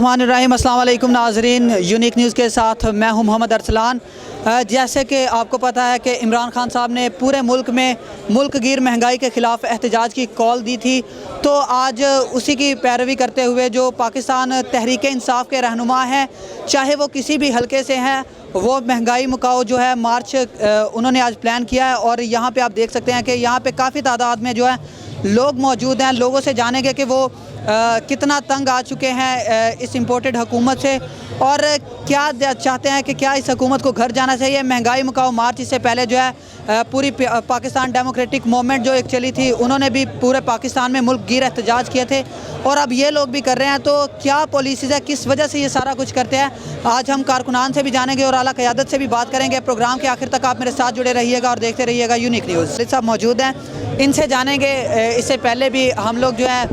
बिस्मिल्लाहिर्रहमानिर्रहीम। अस्सलाम वालेकुम नाज़रीन, यूनिक न्यूज़ के साथ मैं हूं मोहम्मद अरसलान। जैसे कि आपको पता है कि इमरान खान साहब ने पूरे मुल्क में मुल्क गिर महंगाई के ख़िलाफ़ एहतजाज की कॉल दी थी, तो आज उसी की पैरवी करते हुए जो पाकिस्तान तहरीक इंसाफ के रहनुमा हैं, चाहे वो किसी भी हलके से हैं, वो महंगाई मुकाओ जो है मार्च उन्होंने आज प्लान किया है। और यहाँ पे आप देख सकते हैं कि यहाँ पे काफ़ी तादाद में जो है लोग मौजूद हैं। लोगों से जानेंगे कि वो कितना तंग आ चुके हैं इस इम्पोर्टेड हुकूमत से और क्या चाहते हैं कि क्या इस हुकूमत को घर जाना चाहिए। महंगाई मुकाओ मार्च इससे पहले जो है पूरी पाकिस्तान डेमोक्रेटिक मूवमेंट जो एक चली थी, उन्होंने भी पूरे पाकिस्तान में मुल्क गिर एहतजाज किए थे और अब ये लोग भी कर रहे हैं। तो क्या पॉलिसीज़ है, किस वजह से ये सारा कुछ करते हैं, आज हम कारकुनान से भी जानेंगे और आला क़यादत से भी बात करेंगे। प्रोग्राम के आखिर तक आप मेरे साथ जुड़े रहिएगा और देखते रहिएगा यूनिक न्यूज़। साहब मौजूद हैं, इनसे जानेंगे। इससे पहले भी हम लोग जो है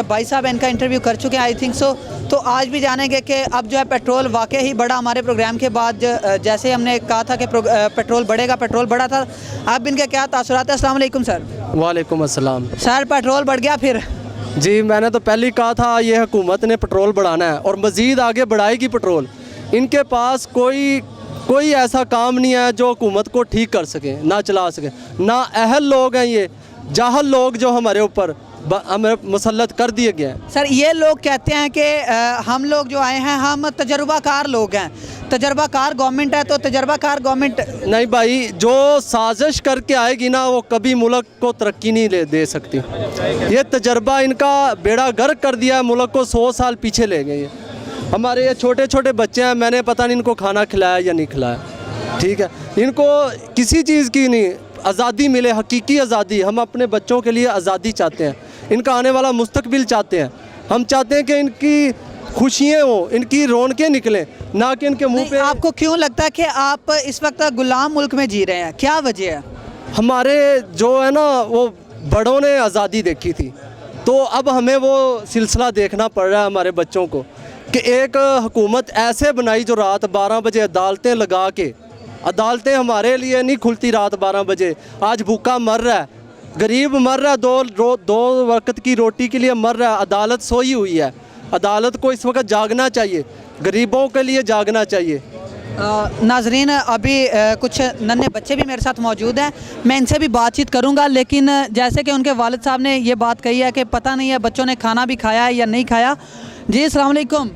भाई साहब इनका इंटरव्यू कर चुके हैं आई थिंक सो, तो आज भी जानेंगे कि अब जो है पेट्रोल वाकई ही बढ़ा हमारे प्रोग्राम के बाद। जैसे हमने कहा था कि पेट्रोल बढ़ेगा, पेट्रोल बढ़ा था। अब इनके क्या तासुरात है। अस्सलाम वालेकुम सर। वालेकुम अस्सलाम। सर पेट्रोल बढ़ गया फिर? जी मैंने तो पहले ही कहा था ये हुकूमत ने पेट्रोल बढ़ाना है और मज़ीद आगे बढ़ाएगी पेट्रोल। इनके पास कोई ऐसा काम नहीं है जो हुकूमत को ठीक कर सके, ना चला सके। ना अहल लोग हैं, ये जाहल लोग जो हमारे ऊपर हमें मुसल्लत कर दिए गए हैं। सर ये लोग कहते हैं कि हम लोग जो आए हैं हम तजर्बाकार लोग हैं। तजर्बाकार गवर्नमेंट है तो तजर्बाकार गवर्नमेंट नहीं भाई, जो साजिश करके आएगी ना वो कभी मुल्क को तरक्की नहीं दे सकती। ये तजर्बा इनका बेड़ा गर्क कर दिया है, मुल्क को 100 साल पीछे ले गए। हमारे ये छोटे छोटे बच्चे हैं, मैंने पता नहीं इनको खाना खिलाया या नहीं खिलाया। ठीक है, इनको किसी चीज़ की नहीं आज़ादी मिले, हकीकी आज़ादी। हम अपने बच्चों के लिए आज़ादी चाहते हैं, इनका आने वाला मुस्तकबिल चाहते हैं। हम चाहते हैं कि इनकी खुशियाँ हों, इनकी रौनकें निकलें, ना कि इनके मुंह पे। आपको क्यों लगता है कि आप इस वक्त गुलाम मुल्क में जी रहे हैं, क्या वजह है? हमारे जो है ना वो बड़ों ने आज़ादी देखी थी, तो अब हमें वो सिलसिला देखना पड़ रहा है हमारे बच्चों को कि एक हुकूमत ऐसे बनाई जो रात 12 बजे अदालतें लगा के, अदालतें हमारे लिए नहीं खुलती रात 12 बजे। आज भूखा मर रहा है, गरीब मर रहा है, दो वक्त की रोटी के लिए मर रहा है। अदालत सोई हुई है। अदालत को इस वक्त जागना चाहिए, गरीबों के लिए जागना चाहिए। नाजरीन अभी कुछ नन्हे बच्चे भी मेरे साथ मौजूद हैं, मैं इनसे भी बातचीत करूंगा। लेकिन जैसे कि उनके वालिद साहब ने ये बात कही है कि पता नहीं है बच्चों ने खाना भी खाया है या नहीं खाया। जी अस्सलाम वालेकुम।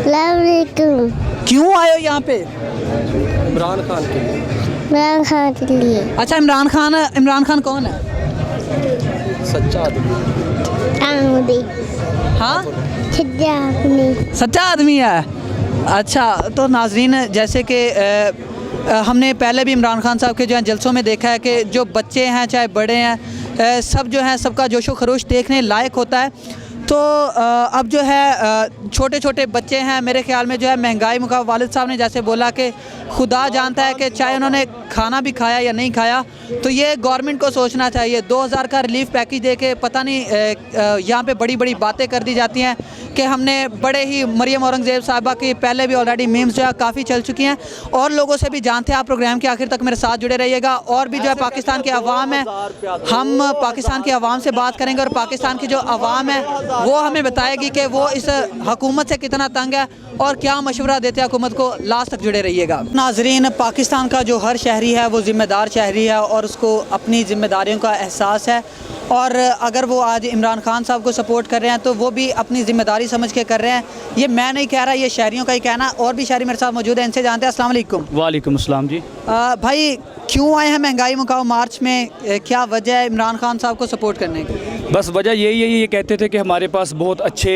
वालेकुम। क्यों आए हो यहाँ पे? इमरान खान के लिए। इमरान खान के लिए। अच्छा इमरान खान कौन है? सच्चा आदमी। हाँ सच्चा सच्चा आदमी है। अच्छा तो नाजरीन जैसे कि हमने पहले भी इमरान खान साहब के जो है जलसों में देखा है कि जो बच्चे हैं चाहे बड़े हैं, सब जो हैं सबका जोशो खरोश देखने लायक होता है। तो अब जो है छोटे छोटे बच्चे हैं, मेरे ख्याल में जो है महंगाई मुकाबले वालिद साहब ने जैसे बोला कि खुदा जानता है कि चाहे उन्होंने खाना भी खाया या नहीं खाया, तो ये गवर्नमेंट को सोचना चाहिए। 2000 का रिलीफ पैकेज दे के पता नहीं यहाँ पे बड़ी बड़ी बातें कर दी जाती हैं कि हमने बड़े ही मरियम औरंगज़ेब साहिबा की पहले भी ऑलरेडी मीम्स जो है काफ़ी चल चुकी हैं और लोगों से भी जानते हैं। आप प्रोग्राम के आखिर तक मेरे साथ जुड़े रहिएगा। और भी जो है पाकिस्तान के अवाम है, हम पाकिस्तान के अवाम से बात करेंगे और पाकिस्तान की जो अवाम है वो हमें बताएगी कि वो इस हुकूमत से कितना तंग है और क्या मशवरा देते हैं हुकूमत को। लास्ट तक जुड़े रहिएगा। नाजरीन पाकिस्तान का जो हर शहरी है वो ज़िम्मेदार शहरी है और उसको अपनी ज़िम्मेदारियों का एहसास है। और अगर वो आज इमरान खान साहब को सपोर्ट कर रहे हैं तो वो भी अपनी ज़िम्मेदारी समझ के कर रहे हैं। ये मैं नहीं कह रहा, ये शहरियों का ही कहना। और भी शहरी मेरे साथ मौजूद हैं, इनसे जानते हैं। अस्सलाम वालेकुम। वालेकुम अस्सलाम जी। भाई क्यों आए हैं महंगाई मुकाओ मार्च में, क्या वजह है इमरान खान साहब को सपोर्ट करने की? बस वजह यही है, ये कहते थे कि हमारे पास बहुत अच्छे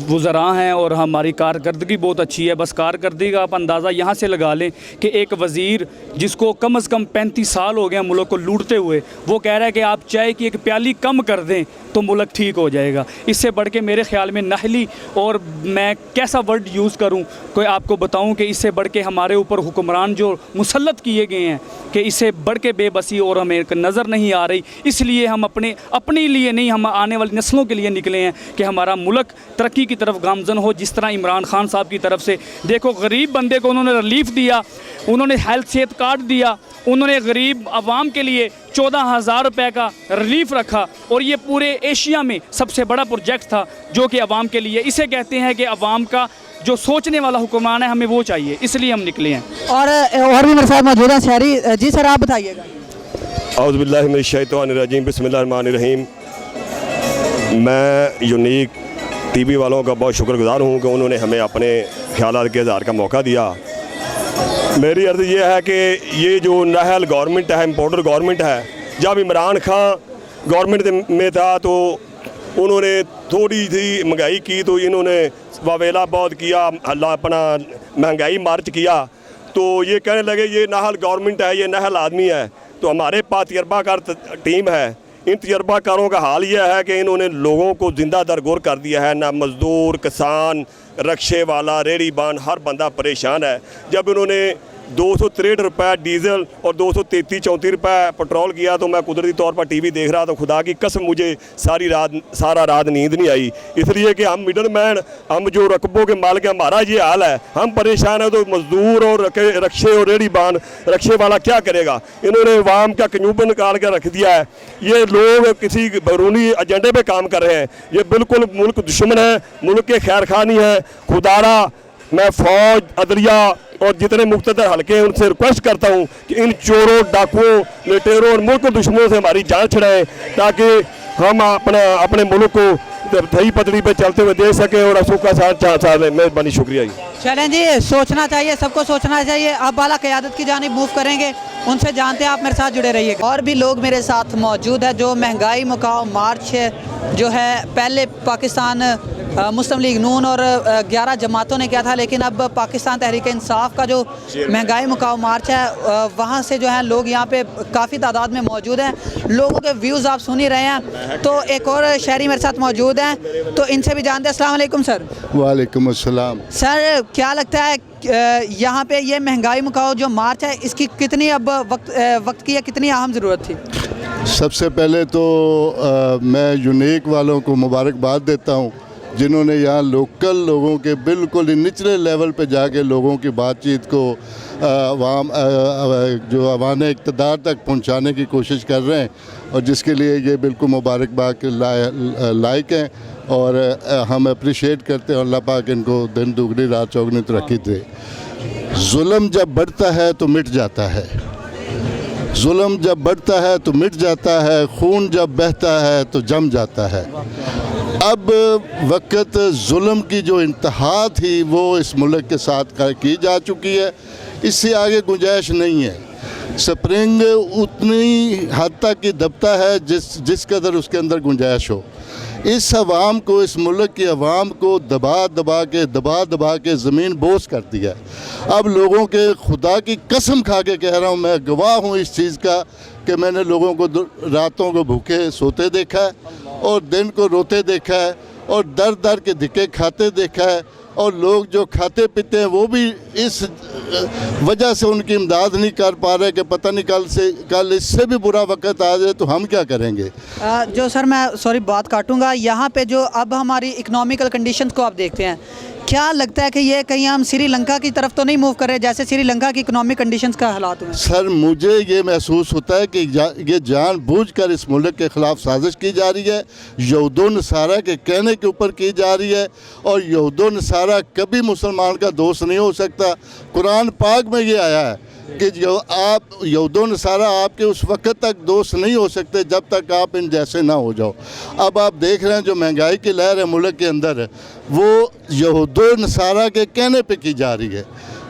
वज़रा हैं और हमारी कारकर्दगी बहुत अच्छी है। बस कारकर्दगी का आप अंदाज़ा यहाँ से लगा लें कि एक वज़ीर जिसको कम से कम 35 साल हो गए मुल्क को लूटते हुए, वो कह रहा है कि आप चाय की एक प्याली कम कर दें तो मुल्क ठीक हो जाएगा। इससे बढ़ के मेरे ख़्याल में नहली, और मैं कैसा वर्ड यूज़ करूँ कोई आपको बताऊँ कि इससे बढ़ के हमारे ऊपर हुक्मरान जो मुसल्लत किए गए हैं कि इससे बढ़ के बेबसी और हमें नज़र नहीं आ रही। इसलिए हम अपने लिए नहीं, नहीं, हम आने वाली नस्लों के लिए निकले हैं कि हमारा मुल्क तरक्की की तरफ गामजन हो। जिस तरह इमरान खान साहब की तरफ से देखो, गरीब बंदे को उन्होंने रिलीफ दिया, उन्होंने हेल्थ सेहत कार्ड दिया, उन्होंने गरीब आवाम के लिए 14,000 रुपये का रिलीफ रखा, और ये पूरे एशिया में सबसे बड़ा प्रोजेक्ट था जो कि आवाम के लिए। इसे कहते हैं कि आवाम का जो सोचने वाला हुक्मरान है, हमें वो चाहिए, इसलिए हम निकले हैं। और भी मेरे साथ मौजूद हैं शहरी। जी सर, आप बताइएगा। औज़ुबिल्लाहि मिनश्शैतानिर्रजीम, बिस्मिल्लाहिर्रहमानिर्रहीम। मैं यूनिक टीवी वालों का बहुत शुक्रगुज़ार हूँ कि उन्होंने हमें अपने ख्यालात के इज़हार का मौका दिया। मेरी अर्ज़ ये है कि ये जो नाहल गवर्नमेंट है, इम्पोर्टर गवर्नमेंट है, जब इमरान खान गवर्नमेंट में था तो उन्होंने थोड़ी सी महंगाई की तो इन्होंने वावेला बहुत किया, अल्लाह अपना महंगाई मार्च किया, तो ये कहने लगे ये नाहल गवर्नमेंट है, ये नाहल आदमी है। तो हमारे पास तजर्बाकार टीम है। इन तजर्बाकारों का हाल यह है कि इन्होंने लोगों को जिंदा दरगोर कर दिया है। ना मज़दूर, किसान, रक्शे वाला, रेड़ी बान, हर बंदा परेशान है। जब इन्होंने 263 रुपये डीज़ल और 233-34 रुपये पेट्रोल किया तो मैं कुदरती तौर पर टीवी देख रहा था। खुदा की कसम मुझे सारा रात नींद नहीं आई, इसलिए कि हम मिडल मैन, हम जो रकबों के मालिक हैं, हमारा ये हाल है, हम परेशान हैं। तो मज़दूर और रक्शे और रेड़ी बान, रक्शे वाला क्या करेगा? इन्होंने अवाम का कन्यूबन निकाल कर रख दिया है। ये लोग किसी बैरूनी एजेंडे पर काम कर रहे हैं। ये बिल्कुल मुल्क दुश्मन है, मुल्क के खैर खा नहीं है। खुदारा मैं फ़ौज, अदलिया और जितने मुख्तदर हल्के हैं उनसे रिक्वेस्ट करता हूँ कि इन चोरों, डाकुओं, लुटेरों और मुल्क दुश्मनों से हमारी जान छुड़ाएं, ताकि हम अपने मुल्क को सही पटरी पे चलते हुए दे सकें और असू का साथ मेहरबानी, शुक्रिया जी। चलें जी, सोचना चाहिए, सबको सोचना चाहिए। अब बाला क़यादत की जानिब मूव करेंगे, उनसे जानते हैं। आप मेरे साथ जुड़े रहिएगा। और भी लोग मेरे साथ मौजूद है। जो महंगाई मुकाओ मार्च जो है, पहले पाकिस्तान मुस्लिम लीग नून और 11 जमातों ने किया था, लेकिन अब पाकिस्तान तहरीक इंसाफ का जो महंगाई मुकाओ मार्च है, वहाँ से जो है लोग यहाँ पे काफ़ी तादाद में मौजूद हैं। लोगों के व्यूज़ आप सुन ही रहे हैं। तो एक और शहरी मेरे साथ मौजूद हैं, तो इनसे भी जानते हैं। अस्सलाम वालेकुम सर। वालेकुम अस्सलाम। सर, क्या लगता है यहाँ पे ये महंगाई मुकाओ जो मार्च है, इसकी कितनी अब वक्त की कितनी अहम ज़रूरत थी? सबसे पहले तो मैं यूनिक वालों को मुबारकबाद देता हूँ, जिन्होंने यहाँ लोकल लोगों के बिल्कुल निचले लेवल पे जाके लोगों की बातचीत को जो अवान इक़्तिदार तक पहुँचाने की कोशिश कर रहे हैं, और जिसके लिए ये बिल्कुल मुबारकबाद के लायक हैं। और हम अप्रिशिएट करते हैं। अल्लाह पाक इनको दिन दुगनी रात चौगनी तरक्की दे। जुल्म जब बढ़ता है तो मिट जाता है, जुल्म जब बढ़ता है तो मिट जाता है, खून जब बहता है तो जम जाता है। अब वक्त जुल्म की जो इंतहा थी वो इस मुल्क के साथ की जा चुकी है, इससे आगे गुंजाइश नहीं है। स्प्रिंग उतनी हद तक ही दबता है जिस कदर उसके अंदर गुंजाइश हो। इस आवाम को, इस मुल्क की आवाम को दबा दबा के ज़मीन बोझ कर दिया। अब लोगों के, खुदा की कसम खा के कह रहा हूँ, मैं गवाह हूँ इस चीज़ का कि मैंने लोगों को रातों को भूखे सोते देखा है और दिन को रोते देखा है और दर दर के धिक्के खाते देखा है। और लोग जो खाते पीते हैं वो भी इस वजह से उनकी इमदाद नहीं कर पा रहे कि पता नहीं कल इससे भी बुरा वक्त आ जाए तो हम क्या करेंगे। जो सर, मैं सॉरी बात काटूंगा, यहाँ पे जो अब हमारी इकोनॉमिकल कंडीशंस को आप देखते हैं, क्या लगता है कि ये कहीं हम श्रीलंका की तरफ तो नहीं मूव कर रहे, जैसे श्रीलंका की इकोनॉमिक कंडीशंस का हालात हुए? सर, मुझे ये महसूस होता है कि ये जानबूझकर इस मुल्क के ख़िलाफ़ साजिश की जा रही है, यहूदो नसारा के कहने के ऊपर की जा रही है। और यहूदो नसारा कभी मुसलमान का दोस्त नहीं हो सकता। कुरान पाक में ये आया है कि जो आप यहूदो नसारा आपके उस वक्त तक दोस्त नहीं हो सकते जब तक आप इन जैसे ना हो जाओ। अब आप देख रहे हैं जो महंगाई की लहर है मुल्क के अंदर, वो यहूदो नसारा के कहने पे की जा रही है।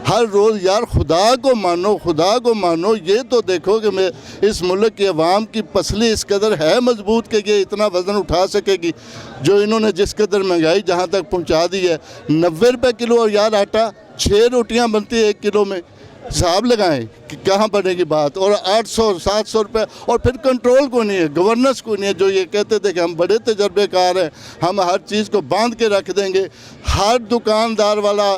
हर रोज़ यार खुदा को मानो। ये तो देखो कि मैं इस मुल्क की आवाम की पसली इस कदर है मजबूत कि ये इतना वज़न उठा सकेगी। जो इन्होंने जिस कदर महंगाई जहाँ तक पहुँचा दी है, 90 रुपये किलो। और यार आटा 6 रोटियाँ बनती है 1 किलो में, हिसाब लगाएं कि कहाँ बनेगी बात। और 800-700 रुपये। और फिर कंट्रोल को नहीं है, गवर्नेंस को नहीं है। जो ये कहते थे कि हम बड़े तजर्बेकार हैं, हम हर चीज़ को बांध के रख देंगे। हर दुकानदार वाला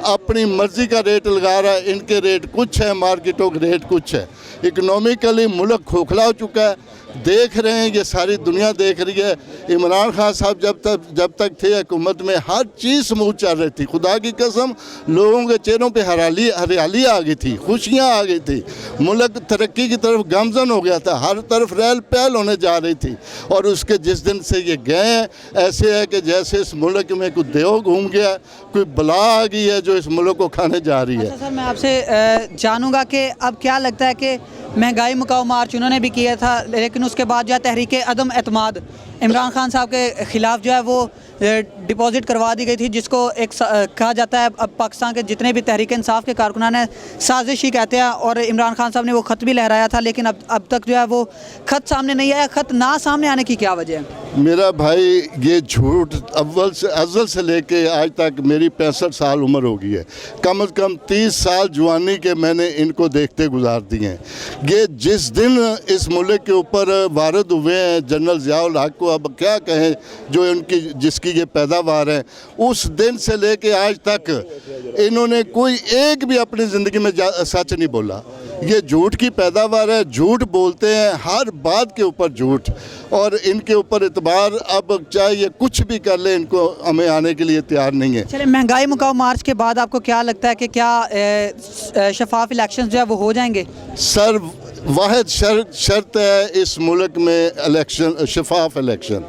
अपनी मर्ज़ी का रेट लगा रहा है। इनके रेट कुछ है, मार्केटों के रेट कुछ है। इकनॉमिकली मुल्क खोखला हो चुका है। देख रहे हैं, ये सारी दुनिया देख रही है। इमरान खान साहब जब तक थे हुकूमत में हर चीज़ स्मूथ चल रही थी। खुदा की कसम, लोगों के चेहरों पे हरियाली आ गई थी, खुशियाँ आ गई थी, मुल्क तरक्की की तरफ गामजन हो गया था, हर तरफ रहल पहल होने जा रही थी। और उसके जिस दिन से ये गए हैं, ऐसे है कि जैसे इस मुल्क में कोई देव घूम गया, कोई बला आ गई है जो इस मुल्क को खाने जा रही है। अच्छा सर, मैं आपसे जानूंगा कि अब क्या लगता है कि महंगाई मुकाओ मार्च उन्होंने भी किया था, लेकिन उसके बाद जो है तहरीक अदम एतमाद इमरान खान साहब के ख़िलाफ़ जो है वो डिपॉज़िट करवा दी गई थी, जिसको एक कहा जाता है अब पाकिस्तान के जितने भी तहरीक इंसाफ के कारकुनान हैं साजिश ही कहते हैं। और इमरान खान साहब ने वो ख़त भी लहराया था, लेकिन अब तक जो है वो ख़त सामने नहीं आया। ख़त ना सामने आने की क्या वजह है? मेरा भाई, ये झूठ अव्वल से लेके आज तक मेरी 65 साल उम्र हो गई है। कम से कम 30 साल जवानी के मैंने इनको देखते गुजार दिए हैं। ये जिस दिन इस मुल्क के ऊपर वारद हुए हैं जनरल ज़ियाउल हक को, अब क्या कहें, जो उनकी जिसकी ये पैदावार है, उस दिन से लेके आज तक इन्होंने कोई एक भी अपनी ज़िंदगी में सच नहीं बोला। ये झूठ की पैदावार है, झूठ बोलते हैं, हर बात के ऊपर झूठ, और इनके ऊपर इतबार अब चाहे ये कुछ भी कर ले, इनको हमें आने के लिए तैयार नहीं है। चलिए, महंगाई मुकाओ मार्च के बाद आपको क्या लगता है कि क्या शफाफ इलेक्शन जो है वो हो जाएंगे? सर, वाहिद शर्त है इस मुल्क में इलेक्शन, शफाफ इलेक्शन।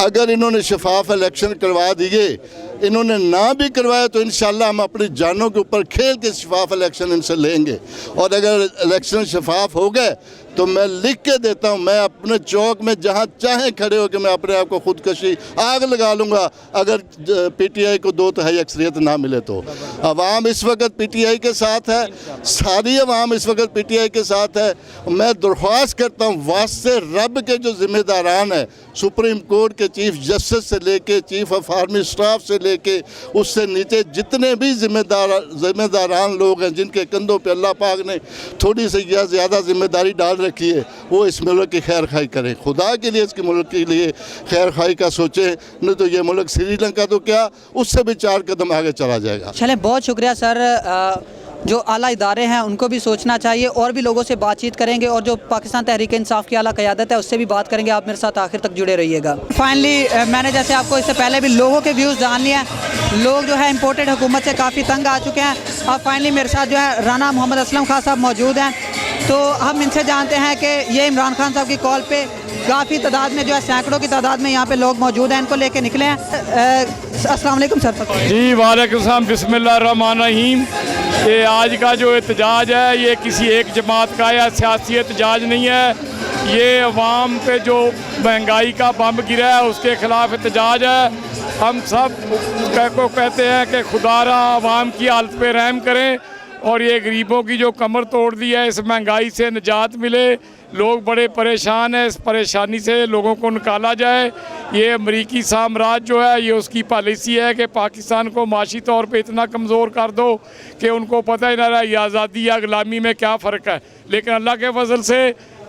अगर इन्होंने शफाफ इलेक्शन करवा दिए, इन्होंने ना भी करवाया, तो इंशाल्लाह हम अपनी जानों के ऊपर खेल के शफाफ इलेक्शन इनसे लेंगे। और अगर इलेक्शन शफाफ हो गए तो मैं लिख के देता हूँ, मैं अपने चौक में जहाँ चाहे खड़े होकर मैं अपने आप को खुदकशी आग लगा लूँगा, अगर पीटीआई को 2/3 अक्सरियत ना मिले तो। अवाम इस वक्त पीटीआई के साथ है, सारी अवाम इस वक्त पीटीआई के साथ है। मैं दरख्वास्त करता हूँ वास्ते रब के जो ज़िम्मेदारान है, सुप्रीम कोर्ट के चीफ जस्टिस से लेके चीफ ऑफ आर्मी स्टाफ से लेके उससे नीचे जितने भी ज़िम्मेदारान लोग हैं, जिनके कंधों पे अल्लाह पाक ने थोड़ी सी या ज़्यादा ज़िम्मेदारी डाल रखी है, वो इस मुल्क की खैर खाई करें। खुदा के लिए इसके मुल्क के लिए खैर खाई का सोचें, नहीं तो ये मुल्क श्रीलंका तो क्या, उससे भी 4 कदम आगे चला जाएगा। चलें, बहुत शुक्रिया सर। जो आला इदारे हैं उनको भी सोचना चाहिए, और भी लोगों से बातचीत करेंगे, और जो पाकिस्तान तहरीक इंसाफ की आला क़यादत है उससे भी बात करेंगे। आप मेरे साथ आखिर तक जुड़े रहिएगा। फाइनली मैंने जैसे आपको इससे पहले भी लोगों के व्यूज़ जान लिए हैं, लोग जो है इम्पोर्टेड हुकूमत से काफ़ी तंग आ चुके हैं। और फाइनली मेरे साथ जो है राना मोहम्मद असलम खान साहब मौजूद हैं, तो हम इनसे जानते हैं कि ये इमरान खान साहब की कॉल पे काफ़ी तादाद में जो है सैकड़ों की तादाद में यहाँ पे लोग मौजूद हैं, इनको लेके निकले हैं। अस्सलाम वालेकुम सर। जी वालेकुम सलाम, बिस्मिल्लाहिर्रहमानिर्रहीम। ये आज का जो एहतजाज है, ये किसी एक जमात का या सियासी एहतजाज नहीं है, ये अवाम पे जो महंगाई का बम गिरा है उसके ख़िलाफ़ एहतजाज है। हम सब को कहते हैं कि खुदारा अवाम की हालत पे रहम करें, और ये गरीबों की जो कमर तोड़ दी है, इस महंगाई से निजात मिले। लोग बड़े परेशान हैं, इस परेशानी से लोगों को निकाला जाए। ये अमरीकी साम्राज्य जो है, ये उसकी पॉलिसी है कि पाकिस्तान को माशी तौर पे इतना कमज़ोर कर दो कि उनको पता ही ना रहा ये आज़ादी या ग़ुलामी में क्या फ़र्क है। लेकिन अल्लाह के फजल से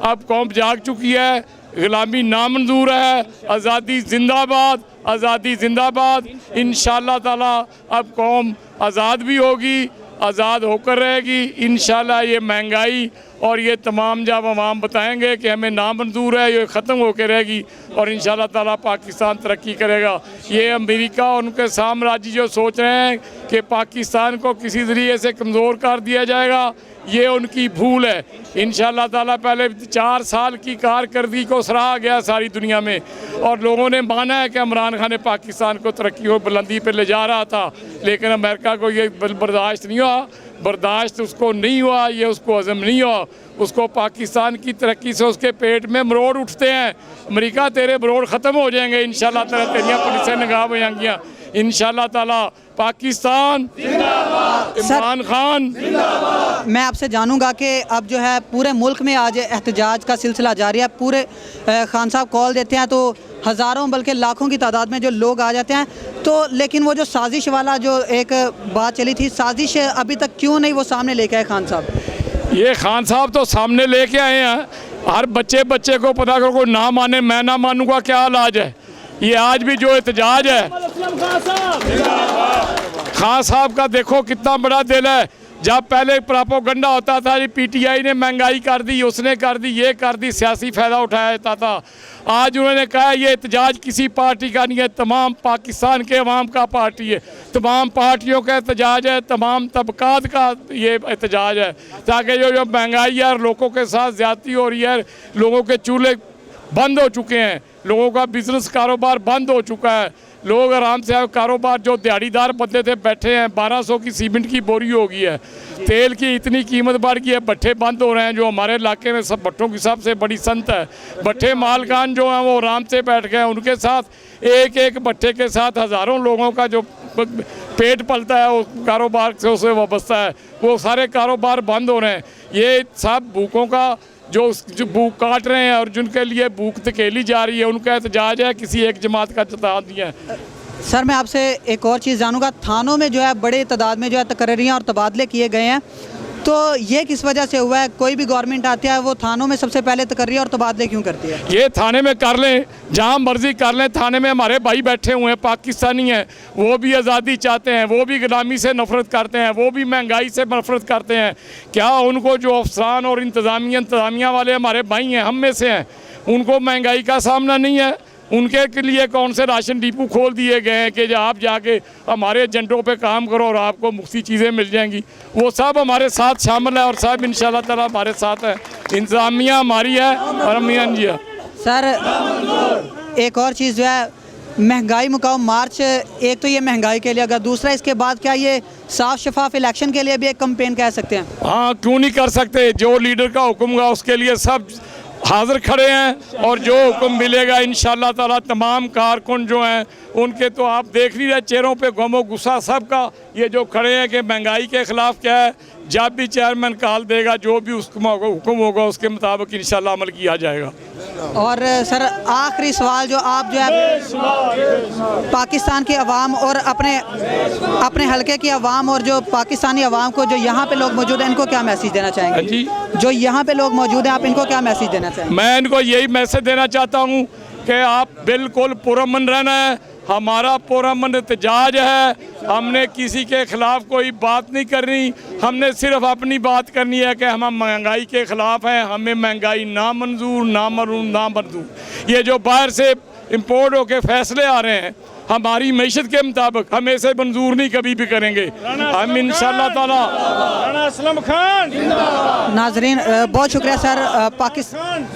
अब कौम जाग चुकी है, ग़ुलामी नामंजूर है, आज़ादी जिंदाबाद, आज़ादी जिंदाबाद। इंशाअल्लाह ताला अब कौम आज़ाद भी होगी, आज़ाद होकर रहेगी इंशाअल्लाह। ये महंगाई और ये तमाम जब अवाम बताएंगे कि हमें नामंजूर है, ये ख़त्म होकर रहेगी, और इंशाअल्लाह ताला पाकिस्तान तरक्की करेगा। ये अमेरिका और उनके साम्राज्य जो सोच रहे हैं कि पाकिस्तान को किसी ज़रिए से कमज़ोर कर दिया जाएगा, ये उनकी भूल है। इंशाअल्लाह ताला पहले 4 साल की कारकर्दगी को सराहा गया सारी दुनिया में, और लोगों ने माना है कि इमरान खान ने पाकिस्तान को तरक्की और बुलंदी पर ले जा रहा था, लेकिन अमेरिका को ये बर्दाश्त नहीं हुआ, बर्दाश्त उसको नहीं हुआ, ये उसको हज़म नहीं हुआ। उसको पाकिस्तान की तरक्की से उसके पेट में मरोड़ उठते हैं। अमेरिका तेरे मरोड़ ख़त्म हो जाएंगे इंशाअल्लाह ताला, तेरियाँ पुलिसें नगाह हो जाएंगियाँ इंशाअल्लाह ताला। पाकिस्तान जिंदाबाद, इमरान खान जिंदाबाद। मैं आपसे जानूंगा कि अब जो है पूरे मुल्क में आज एहतजाज का सिलसिला जारी है। पूरे खान साहब कॉल देते हैं तो हज़ारों बल्कि लाखों की तादाद में जो लोग आ जाते हैं, तो लेकिन वो जो साजिश वाला जो एक बात चली थी, साजिश अभी तक क्यों नहीं वो सामने लेके आए खान साहब? ये खान साहब तो सामने लेके आए हैं। हर बच्चे को पता करो, कोई ना माने मैं ना मानूंगा, क्या इलाज है। ये आज भी जो एहतजाज है, खान साहब का देखो कितना बड़ा दिल है। जब पहले प्रोपेगेंडा होता था ये पीटीआई ने महंगाई कर दी, उसने कर दी, ये कर दी, सियासी फ़ायदा उठाया जाता था। आज उन्होंने कहा ये एहतजाज किसी पार्टी का नहीं है, तमाम पाकिस्तान के अवाम का पार्टी है, तमाम पार्टियों का एहतजाज है, तमाम तबकात का ये एहतजाज है, ताकि जो महंगाई है और लोगों के साथ ज़्यादती हो रही है, लोगों के चूल्हे बंद हो चुके हैं, लोगों का बिजनेस कारोबार बंद हो चुका है, लोग आराम से कारोबार जो दिहाड़ीदार बंदे थे बैठे हैं, 1200 की सीमेंट की बोरी हो गई है, तेल की इतनी कीमत बढ़ गई है, भट्ठे बंद हो रहे हैं। जो हमारे इलाके में सब भट्टों की सबसे बड़ी संत है, भट्ठे मालकान जो हैं वो आराम से बैठ गए हैं, उनके साथ एक एक भट्ठे के साथ हज़ारों लोगों का जो पेट पलता है वो कारोबार से उससे वाबस्ता है, वो सारे कारोबार बंद हो रहे हैं। ये सब भूखों का जो भूख काट रहे हैं और जिनके लिए भूख धकेली जा रही है उनका एहतजाज है, किसी एक जमात का एहतजाज नहीं है। सर मैं आपसे एक और चीज़ जानूंगा, थानों में जो है बड़े तादाद में जो है तकर्रियाँ और तबादले किए गए हैं, तो ये किस वजह से हुआ है? कोई भी गवर्नमेंट आती है वो थानों में सबसे पहले तकर्रियाँ और तबादले क्यों करती है? ये थाने में कर लें, जहाँ मर्जी कर लें, थाने में हमारे भाई बैठे हुए हैं, पाकिस्तानी हैं, वो भी आज़ादी चाहते हैं, वो भी गुलामी से नफरत करते हैं, वो भी महंगाई से नफरत करते हैं। क्या उनको जो अफसरान और इंतज़ामिया वाले हमारे भाई हैं, हम में से हैं, उनको महंगाई का सामना नहीं है? उनके के लिए कौन से राशन डिपो खोल दिए गए हैं कि आप जाके हमारे एजेंटों पे काम करो और आपको मुफ्ती चीज़ें मिल जाएंगी? वो सब हमारे साथ शामिल है और सब इंशाल्लाह ताला हमारे साथ है, इंतज़ामिया हमारी है और हम जी है। सर एक और चीज़ जो है, महंगाई मुकाओ मार्च, एक तो ये महंगाई के लिए, अगर दूसरा इसके बाद क्या ये साफ शफाफ इलेक्शन के लिए भी एक कैंपेन कह सकते हैं? हाँ, क्यों नहीं कर सकते। जो लीडर का हुक्म होगा उसके लिए सब हाजिर खड़े हैं और जो हुक्म मिलेगा इंशाल्लाह ताला तमाम कारकुन जो हैं उनके तो आप देख नहीं रहे चेहरों पे गमो गुस्सा सबका, ये जो खड़े हैं कि महंगाई के ख़िलाफ़ क्या है, जब भी चेयरमैन कॉल देगा जो भी उसका हुक्म होगा उसके मुताबिक इंशाल्लाह अमल किया जाएगा। और सर आखिरी सवाल, जो आप जो है पाकिस्तान की आवाम और अपने हलके की आवाम और जो पाकिस्तानी आवाम को जो यहाँ पे लोग मौजूद हैं इनको क्या मैसेज देना चाहेंगे? जी, जो यहाँ पे लोग मौजूद हैं आप इनको क्या मैसेज देना चाहेंगे? मैं इनको यही मैसेज देना चाहता हूँ कि आप बिल्कुल पुरअमन रहना है, हमारा पुरअमन एहतजाज है, हमने किसी के ख़िलाफ़ कोई बात नहीं करनी, हमने सिर्फ अपनी बात करनी है कि हम महंगाई के ख़िलाफ़ हैं, हमें महंगाई ना मंजूर, ना मंजूर। ये जो बाहर से इंपोर्ट होके फैसले आ रहे हैं हमारी मैशत के मुताबिक, हम ऐसे मंजूर नहीं कभी भी करेंगे। हम इंशाल्लाह ताला असलम खान नाजरीन बहुत शुक्रिया सर। पाकिस्तान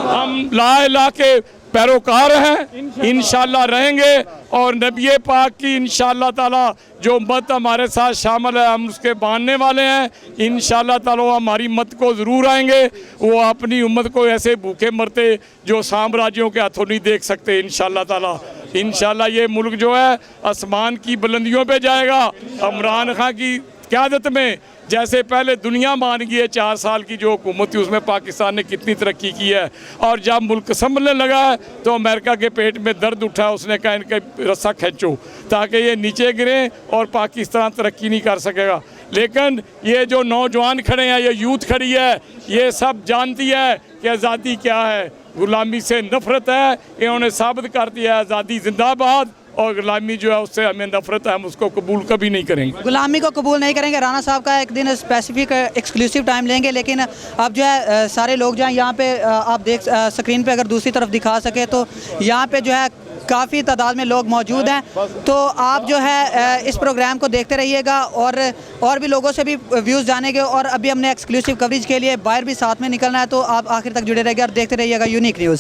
हम ला इलाहा के पैरोकार हैं, इंशाल्लाह रहेंगे और नबी पाक की इंशाल्लाह ताला जो मत हमारे साथ शामिल है हम उसके बांधने वाले हैं। इंशाल्लाह ताला वो हमारी मत को ज़रूर आएंगे, वो अपनी उम्मत को ऐसे भूखे मरते जो साम्राज्यों के हाथों नहीं देख सकते। इंशाल्लाह ताला इंशाल्लाह ये मुल्क जो है आसमान की बुलंदियों पे जाएगा। इमरान खान की क़यादत में जैसे पहले दुनिया मान गई है, 4 साल की जो हुकूमत थी उसमें पाकिस्तान ने कितनी तरक्की की है, और जब मुल्क संभलने लगा है तो अमेरिका के पेट में दर्द उठा, उसने कहा इनका रस्सा खींचो ताकि ये नीचे गिरें और पाकिस्तान तरक्की नहीं कर सकेगा। लेकिन ये जो नौजवान खड़े हैं, ये यूथ खड़ी है, ये सब जानती है कि आज़ादी क्या है, गुलामी से नफरत है, इन्होंने साबित कर दिया है आज़ादी जिंदाबाद, और गुलामी जो है उससे हमें नफरत है, हम उसको कबूल कभी नहीं करेंगे। गुलामी को कबूल नहीं करेंगे। राना साहब का एक दिन स्पेसिफिक एक्सक्लूसिव टाइम लेंगे, लेकिन अब जो है सारे लोग जो हैं यहाँ पे आप देख स्क्रीन पे अगर दूसरी तरफ दिखा सके तो यहाँ पे जो है काफ़ी तादाद में लोग मौजूद हैं। तो आप जो है इस प्रोग्राम को देखते रहिएगा और भी लोगों से भी व्यूज़ जानेंगे, और अभी हमने एक्सक्लूसिव कवरेज के लिए बाहर भी साथ में निकलना है, तो आप आखिर तक जुड़े रहिएगा और देखते रहिएगा यूनिक न्यूज़।